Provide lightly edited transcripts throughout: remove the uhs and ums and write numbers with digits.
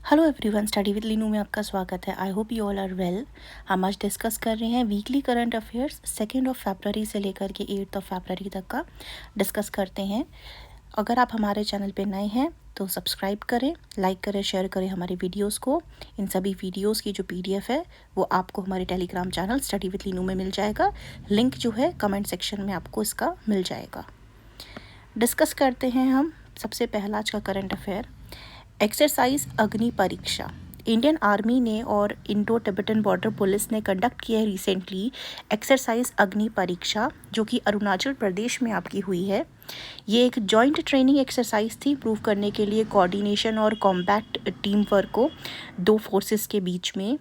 Hello everyone, study with Linu में आपका स्वागत है। I hope you all are well. हम आज डिस्कस कर रहे हैं वीकली करंट अफेयर्स 2 फरवरी से लेकर के 8 फरवरी तक का डिस्कस करते हैं। अगर आप हमारे चैनल पे नए हैं तो सब्सक्राइब करें, लाइक करें, शेयर करें हमारे वीडियोस को। इन सभी वीडियोस की जो PDF है वो आपको हमारे Telegram channel study with Linu में मिल जाएगा। लिंक जो है कमेंट सेक्शन में आपको इसका मिल जाएगा। डिस्कस करते हैं हम सबसे पहला आज का करंट अफेयर, एक्सरसाइज अग्नि परीक्षा। इंडियन आर्मी ने और इंडो टिबेटन बॉर्डर पुलिस ने कंडक्ट किया है रिसेंटली एक्सरसाइज अग्नि परीक्षा, जो कि अरुणाचल प्रदेश में आपकी हुई है। ये एक जॉइंट ट्रेनिंग एक्सरसाइज थी, प्रूव करने के लिए कोऑर्डिनेशन और कॉम्बैट टीम वर्क को दो फोर्सेस के बीच में।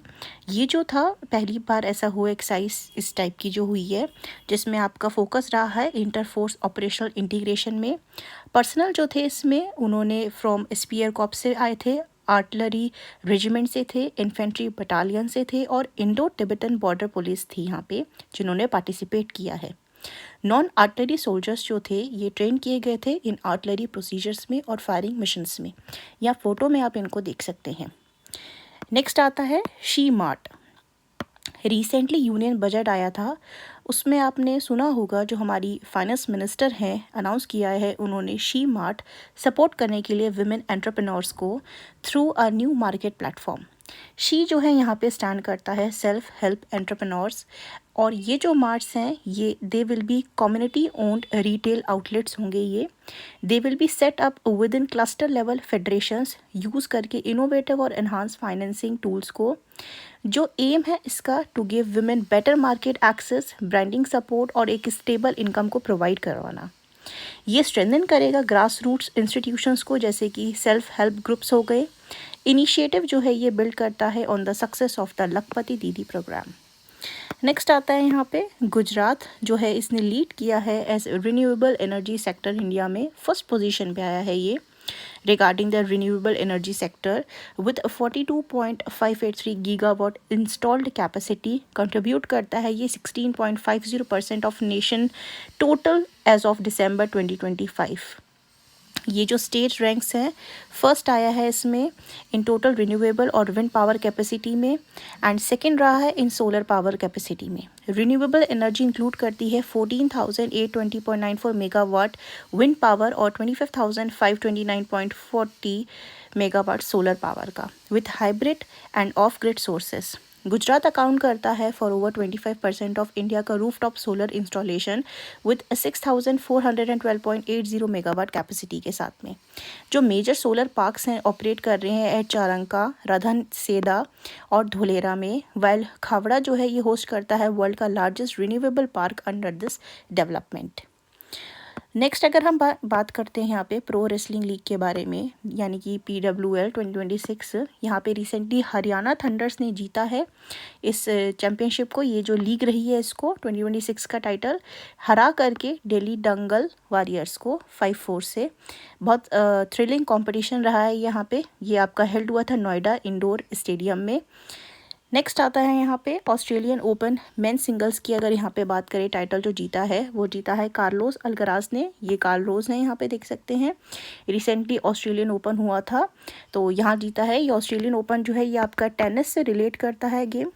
ये जो था पहली बार ऐसा हुआ एक्सरसाइज इस टाइप की जो हुई है, जिसमें आपका फोकस रहा है इंटर फोर्स ऑपरेशनल इंटीग्रेशन में। पर्सनल जो थे इसमें उन्होंने फ्रॉम स्पीयर कॉर्प्स से आए थे, आर्टिलरी रेजिमेंट से थे, इन्फेंट्री बटालियन से थे और इंडो टिबेटन बॉर्डर पुलिस थी यहाँ पे जिन्होंने पार्टिसिपेट किया है। नॉन आर्टिलरी सोल्जर्स जो थे ये ट्रेन किए गए थे इन आर्टिलरी प्रोसीजर्स में और फायरिंग मिशंस में। या फोटो में आप इनको देख सकते हैं। नेक्स्ट आता है she mart. Recently union budget आया था, उसमें आपने सुना होगा जो हमारी फाइनेंस मिनिस्टर हैं अनाउंस किया है उन्होंने शी मार्ट सपोर्ट करने के लिए विमेन एंटरप्रेन्योर्स को through a new market platform. She जो है यहाँ पे स्टैंड करता है सेल्फ हेल्प एंटरप्रेन्योर्स, और ये जो मार्ट्स हैं ये they will be community owned retail outlets होंगे। ये they will be set up within cluster level federations use करके इनोवेटिव और एनहांस फाइनेंसिंग टूल्स को। जो एम है इसका to give women better market access, branding support और एक स्टेबल इनकम को प्रोवाइड करवाना। ये स्ट्रेंथन करेगा ग्रास रूट्स इंस्टीट्यूशंस को, जैसे कि सेल्फ हेल्प ग्रुप्स हो गए। इनिशिएटिव जो है ये बिल्ड करता है on the success of the लखपति दीदी प्रोग्राम। नेक्स्ट आता है यहाँ पे गुजरात जो है इसने लीड किया है as renewable energy sector India में, फर्स्ट पोजीशन पे आया है ये regarding the renewable energy sector with 42.583 gigawatt installed capacity। Contribute करता है ये 16.50% of nation total as of December 2025। ये जो स्टेट रैंक्स हैं, फर्स्ट आया है इसमें इन टोटल रिन्यूएबल और विंड पावर कैपेसिटी में, एंड सेकंड रहा है इन सोलर पावर कैपेसिटी में। रिन्यूएबल एनर्जी इंक्लूड करती है 14,820.94 मेगावाट विंड पावर और 25,529.40 मेगावाट सोलर पावर का with hybrid end of grid sources. Gujarat account करता है फॉर ओवर 25% ऑफ इंडिया का rooftop solar installation with 6,412.80 megawatt capacity के साथ में। जो मेजर सोलर पार्क्स हैं ऑपरेट कर रहे हैं एट चारंका, रधन सेदा और धोलेरा में, वाइल खावड़ा जो है ये होस्ट करता है वर्ल्ड का largest renewable park under this development. Next अगर हम बात करते हैं यहाँ पे प्रो रेसलिंग लीग के बारे में, यानी कि PWL 2026, यहाँ पे रिसेंटली हरियाणा थंडर्स ने जीता है इस चैम्पियनशिप को। ये जो लीग रही है इसको 2026 का टाइटल हरा करके दिल्ली दंगल वॉरियर्स को 5-4 से। बहुत थ्रिलिंग कंपटीशन रहा है यहाँ पे। ये आपका हेल्ड हुआ था नोएडा इंडोर स्टेडियम में। नेक्स्ट आता है यहाँ पे ऑस्ट्रेलियन ओपन मेन सिंगल्स की। अगर यहाँ पे बात करें टाइटल जो जीता है वो जीता है कार्लोस अल्कराज ने। ये कार्लोस ने यहाँ पे देख सकते हैं, रिसेंटली ऑस्ट्रेलियन ओपन हुआ था तो यहाँ जीता है। ये ऑस्ट्रेलियन ओपन जो है ये आपका टेनिस से रिलेट करता है गेम,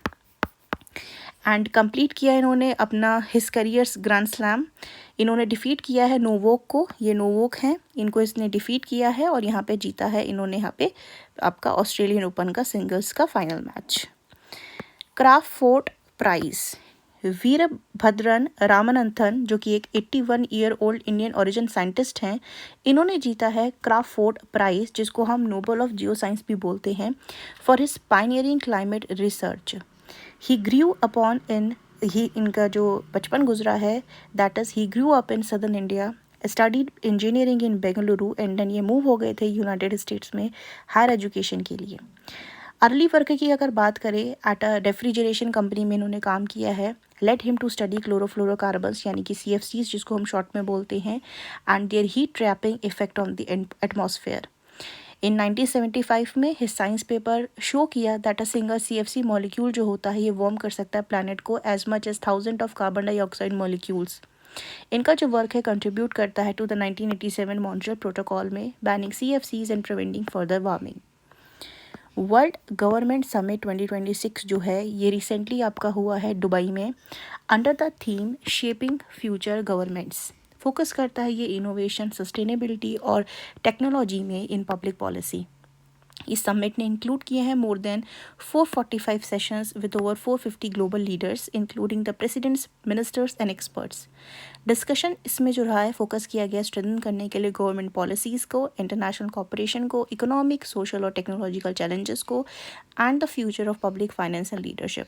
एंड कंप्लीट किया इन्होंने अपना हिज करियर्स ग्रैंड स्लैम। इन्होंने डिफीट किया है नोवोक को, ये नोवोक हैं, इनको इसने डिफीट किया है और यहाँ पे जीता है इन्होंने यहाँ पे आपका ऑस्ट्रेलियन ओपन का सिंगल्स का फाइनल मैच। क्राफोर्ड प्राइज वीरभद्रन रामानंथन जो कि एक 81 year old Indian origin scientist हैं, इन्होंने जीता है क्राफोर्ड प्राइज, जिसको हम नोबल ऑफ जियो साइंस भी बोलते हैं, for his pioneering climate research. He grew upon इनका जो बचपन गुजरा है that is he grew up in southern India, studied engineering in Bengaluru and then ये मूव हो गए थे यूनाइटेड स्टेट्स में हायर एजुकेशन के लिए। अर्ली वर्क की अगर बात करें, एट अ रेफ्रिजरेशन कंपनी में इन्होंने काम किया है। Let him to study chlorofluorocarbons यानी कि CFCs जिसको हम शॉर्ट में बोलते हैं, and their heat trapping effect on the atmosphere. In 1975 में हिज साइंस पेपर शो किया that a single CFC molecule जो होता है ये वार्म कर सकता है प्लैनेट को as much as 1000 of carbon dioxide molecules. इनका जो वर्क है कंट्रीब्यूट करता है टू द 1987 मॉन्ट्रियल प्रोटोकॉल में banning CFCs and preventing further warming. World government summit 2026 जो है ये रिसेंटली आपका हुआ है दुबई में, under the theme shaping future governments. Focus करता है ये इनोवेशन, सस्टेनेबिलिटी और टेक्नोलॉजी में इन पब्लिक पॉलिसी। इस समिट ने इंक्लूड किए हैं more than 445 sessions with over 450 global leaders including the presidents, ministers and experts. Discussion इसमें जो रहा है फोकस किया गया स्ट्रेंथन करने के लिए गवर्नमेंट पॉलिसीज़ को, इंटरनेशनल कॉपरेशन को, इकोनॉमिक, सोशल और टेक्नोलॉजिकल चैलेंजेस को and the future of public finance and leadership.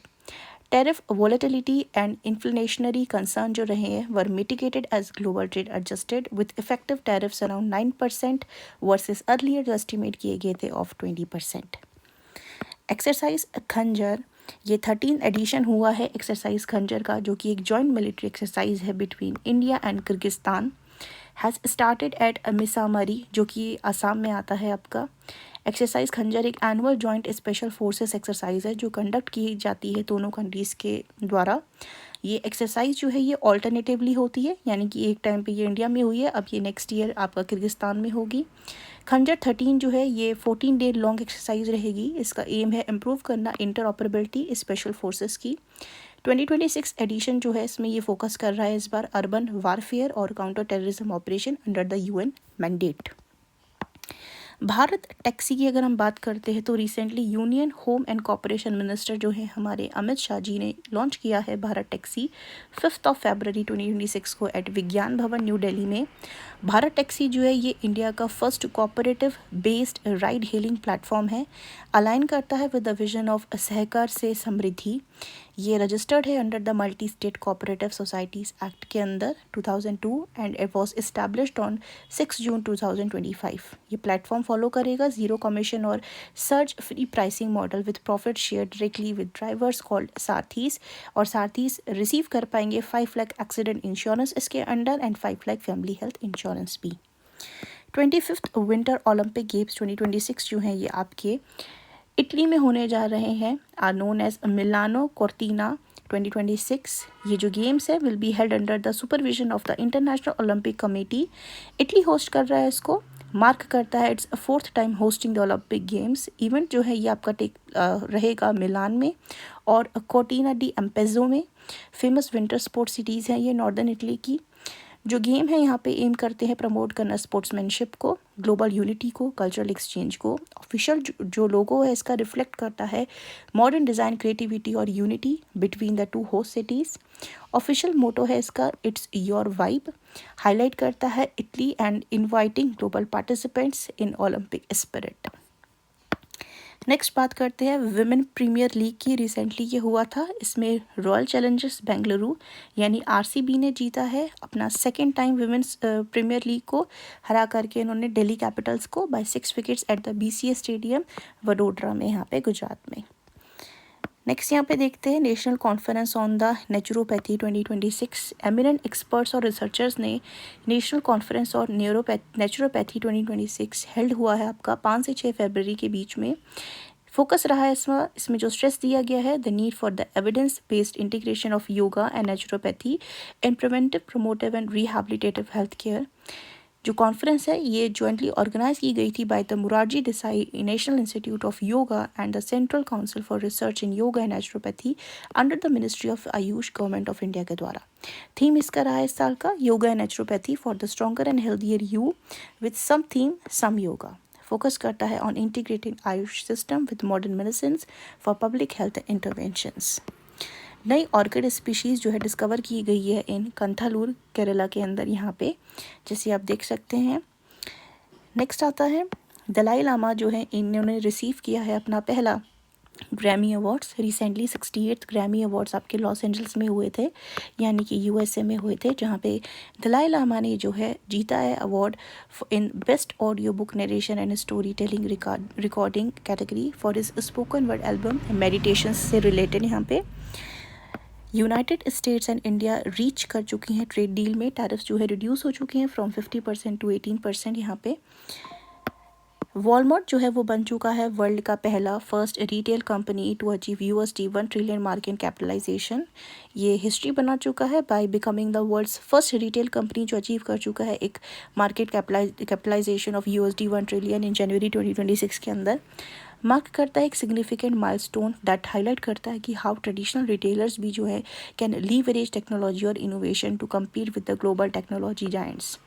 Tariff volatility and inflationary concern जो रहे हैं were mitigated as global trade adjusted with effective tariffs around 9% versus earlier जो estimate किए गए थे ऑफ 20%। एक्सरसाइज खंजर, ये 13 एडिशन हुआ है एक्सरसाइज खंजर का, जो कि एक जॉइंट मिलिट्री एक्सरसाइज है between India and Kyrgyzstan. Has started at Misamari जो कि आसाम में आता है आपका। एक्सरसाइज खंजर एक annual joint special forces exercise है जो कंडक्ट की जाती है दोनों कंट्रीज़ के द्वारा। ये एक्सरसाइज जो है ये ऑल्टरनेटिवली होती है, यानी कि एक टाइम पे ये इंडिया में हुई है, अब ये नेक्स्ट ईयर आपका किर्गिस्तान में होगी। खंजर 13 जो है ये 14 डे लॉन्ग एक्सरसाइज रहेगी। इसका एम है इम्प्रूव करना इंटर ऑपरेबिलिटी स्पेशल फोर्सेस की। 2026 एडिशन जो है इसमें ये फोकस कर रहा है इस बार अर्बन वारफेयर और counter terrorism operation under the UN mandate. Bharat taxi की अगर हम बात करते हैं तो recently union home and corporation minister जो है हमारे अमित शाह जी ने लॉन्च किया है भारत टैक्सी 5 फरवरी 2026 को एट विज्ञान भवन न्यू दिल्ली में। भारत टैक्सी जो है ये इंडिया का first cooperative based ride hailing platform है। अलाइन करता है विद द विजन ऑफ सहकार से समृद्धि। ये रजिस्टर्ड है under the multi state cooperative societies act के अंदर 2002 and it was established on 6 June 2025। ये प्लेटफॉर्म फॉलो करेगा जीरो कमीशन और surge free pricing model with profit share directly with drivers called सारथीज, और सारथीज रिसीव कर पाएंगे 5 लाख एक्सीडेंट इंश्योरेंस इसके under and 5 lakh family health insurance भी। 25th विंटर ओलंपिक गेम्स 2026 जो हैं ये आपके इटली में होने जा रहे हैं, are known as Milano Cortina 2026। ये जो गेम्स है will be held under the supervision of the International Olympic Committee. Italy host कर रहा है इसको, मार्क करता है it's 4th time hosting the Olympic games. Event जो है ये आपका रहेगा मिलान में और कोर्टिना डी एम्पेजो में। फेमस विंटर स्पोर्ट्स सिटीज़ हैं ये नॉर्दर्न इटली की। जो गेम है यहाँ पे एम करते हैं प्रमोट करना स्पोर्ट्समैनशिप को, ग्लोबल यूनिटी को, कल्चरल एक्सचेंज को। ऑफिशियल जो लोगो है इसका रिफ्लेक्ट करता है मॉडर्न डिज़ाइन, क्रिएटिविटी और unity between the two host cities. Official motto है इसका इट्स योर वाइब, हाईलाइट करता है Italy and inviting global participants in Olympic spirit. Next बात करते हैं विमेन प्रीमियर लीग की। रिसेंटली ये हुआ था, इसमें रॉयल चैलेंजर्स बेंगलुरु यानी आरसीबी ने जीता है अपना 2nd time women's premier league को, हरा करके इन्होंने दिल्ली कैपिटल्स को by 6 wickets at the BCA stadium Vadodara में, यहाँ पे गुजरात में। नेक्स्ट यहाँ पे देखते हैं national conference on the naturopathy 2026। Eminent experts और रिसर्चर्स ने नेशनल कॉन्फ्रेंस और नेचुरोपैथी 2026 हेल्ड हुआ है आपका 5 से 6 फरवरी के बीच में। फोकस रहा है इसमें जो स्ट्रेस दिया गया है the need for the evidence based integration of yoga and naturopathy in preventive, promotive and rehabilitative health care. जो कॉन्फ्रेंस है ये जॉइंटली ऑर्गेनाइज की गई थी by the Morarji Desai national institute of yoga and the central council for research in yoga and naturopathy under the ministry of Ayush government of India के द्वारा। Theme इसका रहा है इस साल का yoga and naturopathy for the stronger and healthier you with some theme some yoga. Focus करता है on integrating AYUSH system with modern medicine for public health interventions. नई ऑर्किड स्पीशीज़ जो है डिस्कवर की गई है इन कंथालूर केरला के अंदर, यहाँ पे जैसे आप देख सकते हैं। नेक्स्ट आता है दलाई लामा जो है इन्होंने रिसीव किया है अपना पहला Grammy awards. Recently 68th Grammy awards आपके लॉस एंजल्स में हुए थे, यानी कि यूएसए में हुए थे, जहाँ पे दलाई लामा ने जो है जीता है award in best audio book narration and story telling recording category for his spoken word album meditation से रिलेटेड। यहाँ पे United states and India reach कर चुकी हैं ट्रेड डील में, टैरिफ्स जो है रिड्यूस हो चुके हैं फ्रॉम 50% टू 18%। यहाँ पे वॉलमार्ट जो है वो बन चुका है वर्ल्ड का पहला first retail company to achieve $1 trillion market capitalisation. ये हिस्ट्री बना चुका है by becoming the world's first retail company जो अचीव कर चुका है एक market capitalisation of $1 trillion in January 2026 के अंदर। मार्क करता है एक सिग्निफिकेंट माइलस्टोन दैट हाईलाइट करता है कि हाउ ट्रेडिशनल रिटेलर्स भी जो है कैन लीवरेज टेक्नोलॉजी और innovation to compete with the global technology giants.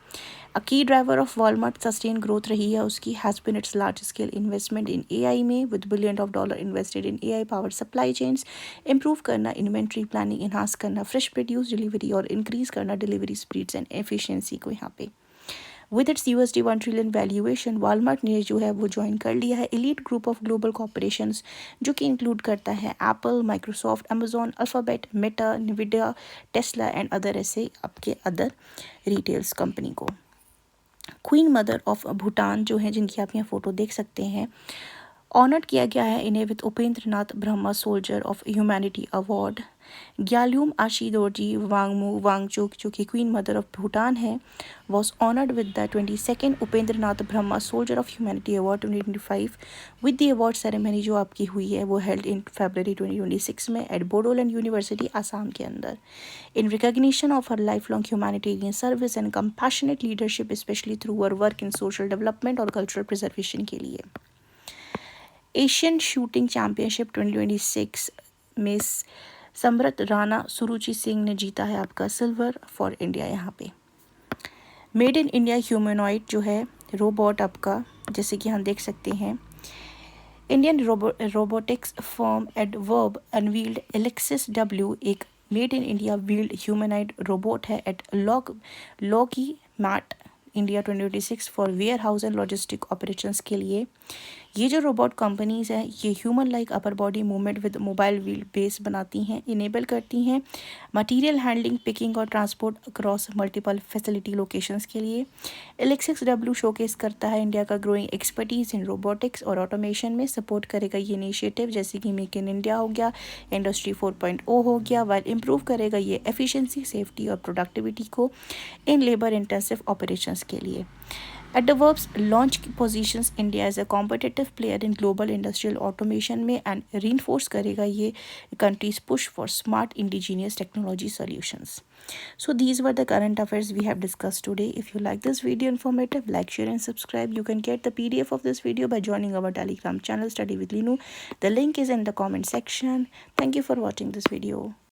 A key driver of Walmart sustain growth रही है उसकी has been its large scale investment in AI में with $1 billion invested in AI power supply chains, improve करना inventory planning, enhance करना fresh produce delivery और increase करना delivery speeds and efficiency को यहाँ पे। With its USD 1 trillion valuation, Walmart ने जो है वो ज्वाइन कर लिया है elite group of global corporations, जो कि इंक्लूड करता है Apple, Microsoft, Amazon, Alphabet, Meta, Nvidia, Tesla and other ऐसे आपके अदर रिटेल्स कंपनी को। क्वीन मदर ऑफ भूटान जो है, जिनकी आप यहाँ फ़ोटो देख सकते हैं, ऑनर्ड किया गया है इन्हें with Upendra Nath Brahma soldier of humanity award. Gyalyum Ashi Dorji Wangmo Wangchuck, जो कि क्वीन मदर ऑफ भूटान है, was honoured with the 22nd Upendra Nath Brahma soldier of humanity award 2025 with the award ceremony जो आपकी हुई है वो हेल्ड इन February 2026 में एट बोडोलैंड यूनिवर्सिटी आसाम के अंदर, in recognition of her life long humanitarian service and compassionate leadership specially through her work in social development और cultural preservation के लिए। एशियन शूटिंग चैम्पियनशिप 2026 में समृत राणा सुरुचि सिंह ने जीता है आपका सिल्वर फॉर इंडिया। यहाँ पे मेड इन इंडिया ह्यूमनॉइड जो है रोबोट आपका, जैसे कि हम देख सकते हैं, Indian robotics firm Addverb unveiled Alexis W एक made in India wheeled humanoid robot है at LogiMAT India 2026 for warehouse and logistic operations के लिए। ये जो रोबोट कंपनीज हैं ये human like upper body movement with mobile wheel base बनाती हैं, इनेबल करती हैं मटेरियल हैंडलिंग, पिकिंग और transport across multiple facility locations के लिए। एलेक्सिस W शोकेस करता है इंडिया का ग्रोइंग एक्सपर्टीज इन रोबोटिक्स और ऑटोमेशन में, सपोर्ट करेगा ये इनिशिएटिव जैसे कि मेक इन इंडिया हो गया, इंडस्ट्री 4.0 हो गया, वाइल इम्प्रूव करेगा ये एफिशिएंसी, सेफ्टी और प्रोडक्टिविटी को इन लेबर इंटेंसिव ऑपरेशंस के लिए। Adverbs launch positions India as a competitive player in global industrial automation में and reinforce करेगा ये country's push for smart indigenous technology solutions. So these were the current affairs we have discussed today. If you like this video informative, like, share and subscribe. You can get the PDF of this video by joining our Telegram channel Study with Linu. The link is in the comment section. Thank you for watching this video.